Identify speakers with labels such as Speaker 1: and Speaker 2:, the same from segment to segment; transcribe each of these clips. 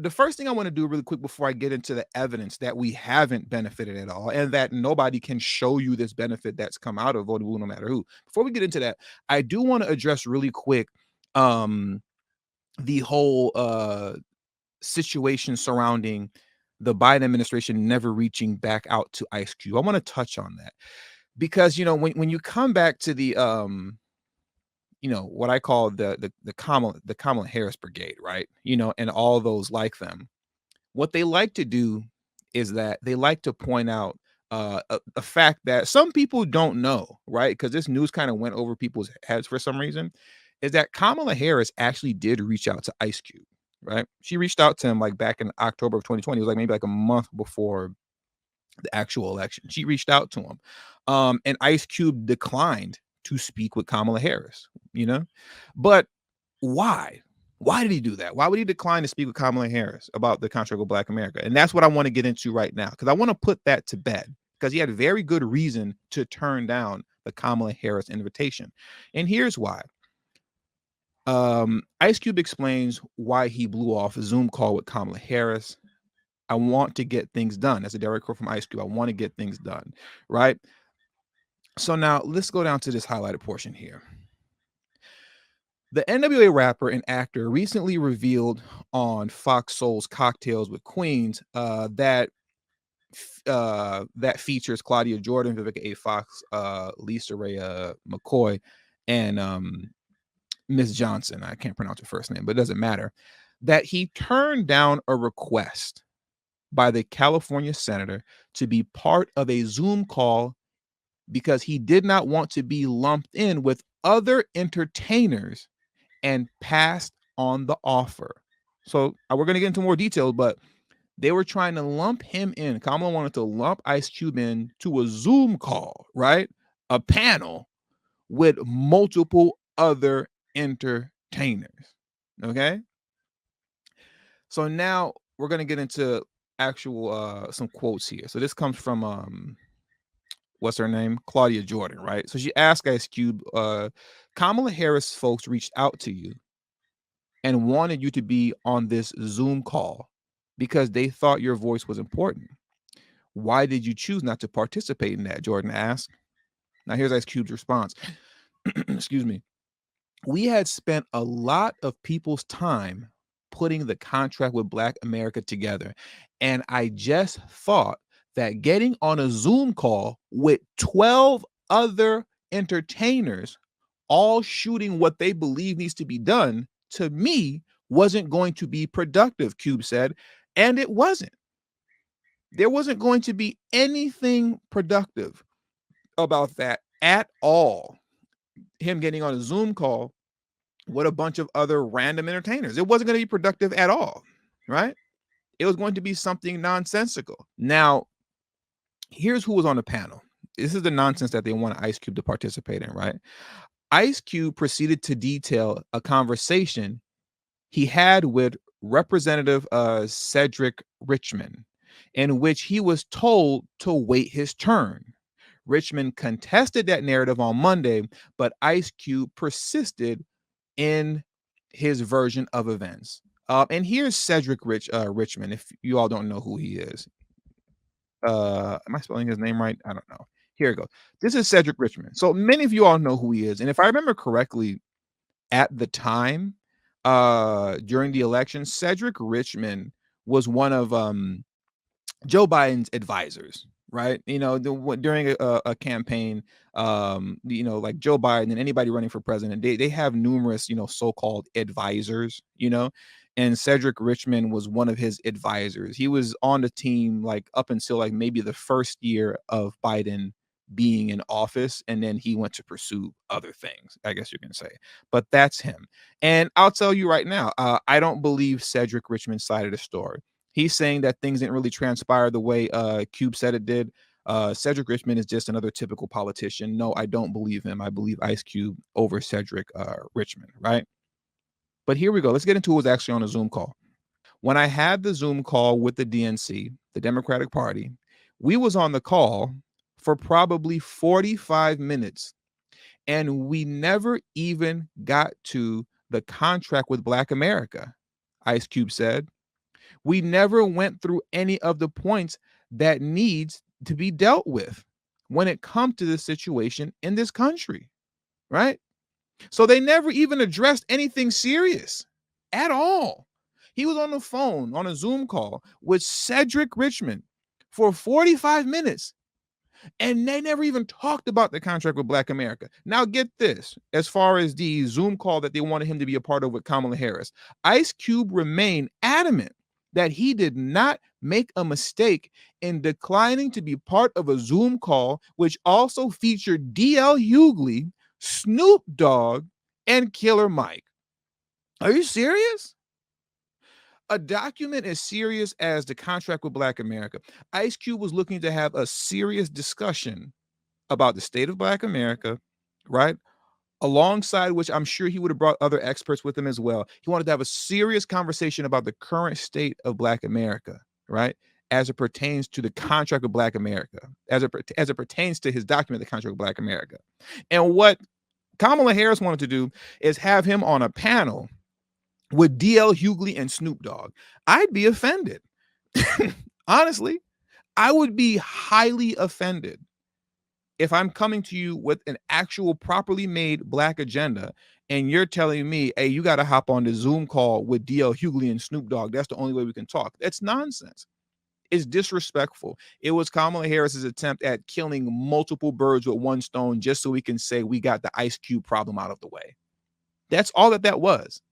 Speaker 1: the first thing I want to do really quick before I get into the evidence that we haven't benefited at all and that nobody can show you this benefit that's come out of voting blue no matter who. Before we get into that, I do want to address really quick um the whole situation surrounding the Biden administration never reaching back out to Ice Cube. I want to touch on that because when you come back to the what I call the Kamala Harris brigade, right? And all those like them. What they like to do is that they like to point out a fact that some people don't know, right? Because this news kind of went over people's heads for some reason, is that Kamala Harris actually did reach out to Ice Cube, right? She reached out to him like back in October of 2020. It was like maybe like a month before the actual election. She reached out to him. And Ice Cube declined to speak with Kamala Harris, you know? But why? Why did he do that? Why would he decline to speak with Kamala Harris about the contract with Black America? And that's what I want to get into right now, because I want to put that to bed because he had very good reason to turn down the Kamala Harris invitation. And here's why. Ice Cube explains why he blew off a Zoom call with Kamala Harris. I want to get things done. As a direct quote from Ice Cube, I want to get things done, right? So now let's go down to this highlighted portion here. The NWA rapper and actor recently revealed on Fox Soul's Cocktails with Queens that features Claudia Jordan, Vivica A. Fox, Lisa Ray McCoy, and Miss Johnson. I can't pronounce her first name, but it doesn't matter. That he turned down a request by the California senator to be part of a Zoom call because he did not want to be lumped in with other entertainers and passed on the offer. So we're going to get into more details, but they were trying to lump him in. Kamala wanted to lump Ice Cube in to a Zoom call, right? A panel with multiple other entertainers. Okay. So now we're going to get into actual some quotes here. So this comes from what's her name? Claudia Jordan, right? So she asked Ice Cube, Kamala Harris folks reached out to you and wanted you to be on this Zoom call because they thought your voice was important. Why did you choose not to participate in that? Jordan asked. Now here's Ice Cube's response. Excuse me. We had spent a lot of people's time putting the contract with Black America together. And I just thought that getting on a Zoom call with 12 other entertainers, all shooting what they believe needs to be done, to me, wasn't going to be productive, Cube said. And it wasn't. There wasn't going to be anything productive about that at all. Him getting on a Zoom call with a bunch of other random entertainers. It wasn't going to be productive at all, right? It was going to be something nonsensical. Now, here's who was on the panel. This is the nonsense that they want Ice Cube to participate in, right? Ice Cube proceeded to detail a conversation he had with Representative Cedric Richmond, in which he was told to wait his turn. Richmond contested that narrative on Monday, but Ice Cube persisted in his version of events. And here's Cedric Richmond, if you all don't know who he is. Am I spelling his name right? I don't know. Here we go. This is Cedric Richmond. So many of you all know who he is. And if I remember correctly, at the time, during the election, Cedric Richmond was one of Joe Biden's advisors, right? During a campaign, like Joe Biden and anybody running for president, they have numerous, so-called advisors, and Cedric Richmond was one of his advisors. He was on the team like up until like maybe the first year of Biden being in office, and then he went to pursue other things, I guess you can say. But that's him. And I'll tell you right now, I don't believe Cedric Richmond's side of the story. He's saying that things didn't really transpire the way Cube said it did. Cedric Richmond is just another typical politician. No, I don't believe him. I believe Ice Cube over Cedric Richmond, right? But here we go. Let's get into who was actually on a Zoom call. When I had the Zoom call with the DNC, the Democratic Party, we was on the call for probably 45 minutes, and we never even got to the contract with Black America, Ice Cube said. We never went through any of the points that needs to be dealt with when it comes to this situation in this country, right? So they never even addressed anything serious at all. He was on the phone on a Zoom call with Cedric Richmond for 45 minutes, and they never even talked about the contract with Black America. Now, get this, as far as the Zoom call that they wanted him to be a part of with Kamala Harris, Ice Cube remained adamant that he did not make a mistake in declining to be part of a Zoom call, which also featured DL Hughley, Snoop Dogg, and Killer Mike. Are you serious? A document as serious as the contract with Black America, Ice Cube was looking to have a serious discussion about the state of Black America, right? Alongside which I'm sure he would have brought other experts with him as well. He wanted to have a serious conversation about the current state of Black America, right? As it pertains to the contract with Black America, as it pertains to his document, the contract with Black America. And what Kamala Harris wanted to do is have him on a panel with DL Hughley and Snoop Dogg. I'd be offended. Honestly, I would be highly offended if I'm coming to you with an actual properly made Black agenda and you're telling me, hey, you got to hop on the Zoom call with DL Hughley and Snoop Dogg. That's the only way we can talk. That's nonsense. It's disrespectful. It was Kamala Harris's attempt at killing multiple birds with one stone just so we can say we got the Ice Cube problem out of the way. That's all that was.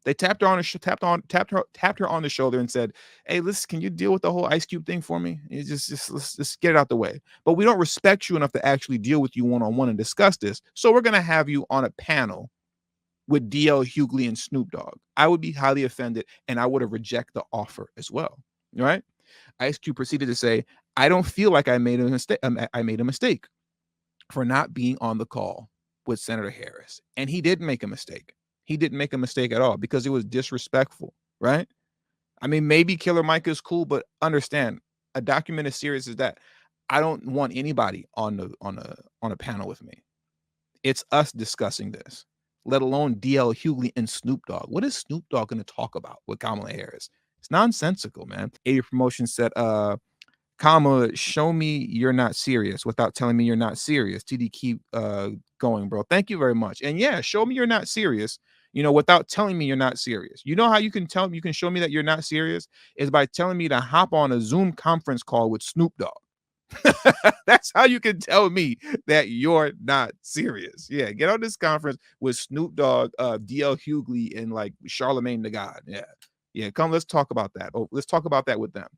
Speaker 1: They tapped her on the shoulder and said, "Hey, listen, can you deal with the whole Ice Cube thing for me? Let's get it out the way. But we don't respect you enough to actually deal with you one-on-one and discuss this. So we're gonna have you on a panel with DL Hughley and Snoop Dogg." I would be highly offended, and I would have rejected the offer as well. Right? Ice Cube proceeded to say, "I don't feel like I made a mistake. I made a mistake for not being on the call with Senator Harris," and he didn't make a mistake. He didn't make a mistake at all because it was disrespectful, right? I mean, maybe Killer Mike is cool, but understand, a document as serious as that, I don't want anybody on a panel with me. It's us discussing this, let alone DL Hughley and Snoop Dogg. What is Snoop Dogg going to talk about with Kamala Harris? It's nonsensical, man. A Promotion said, Kamala, show me you're not serious without telling me you're not serious. TD, keep going, bro. Thank you very much. And yeah, show me you're not serious, without telling me you're not serious. You know how you can show me that you're not serious is by telling me to hop on a Zoom conference call with Snoop Dogg. That's how you can tell me that you're not serious. Yeah, get on this conference with Snoop Dogg, DL Hughley, and like Charlemagne the God. Yeah, come, let's talk about that. Oh, let's talk about that with them.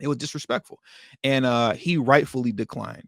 Speaker 1: It was disrespectful, and he rightfully declined.